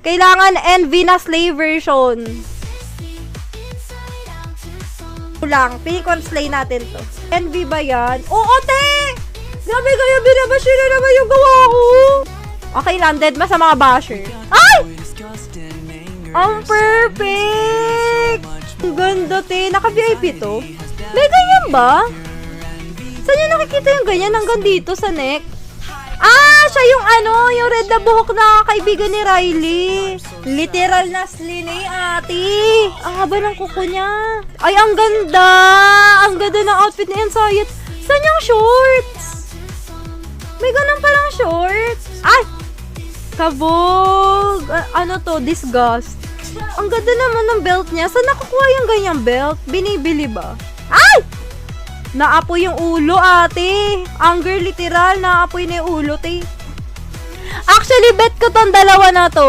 Kailangan Envy na slay version. Lang, piling ko slay natin to. Envy ba yan? Oo, te! Grabe kayo, binabash na naman yung gawa ko. Okay, landed ma sa mga basher. Ay! Ang perfect! Ang ganda, te. Naka-VIP to. May ganyan ba? Saan nyo nakikita yung ganyan hanggang dito sa neck? Ah! Siya yung yung red na buhok na kaibigan ni Riley. Literal na slinay, ate. Ang haba ng kuko niya. Ay, ang ganda! Ang ganda ng outfit ni Ensayet. Saan yung shorts? May ganun palang shorts. Ay! Kabog! Ano to? Disgust. Ang ganda naman ng belt niya. Saan nakukuha yung ganyang belt? Binibili ba? Ay! Naapoy yung ulo, ate. Anger literal. Naapoy na yung ulo, te. Actually, bet ko tong dalawa na to.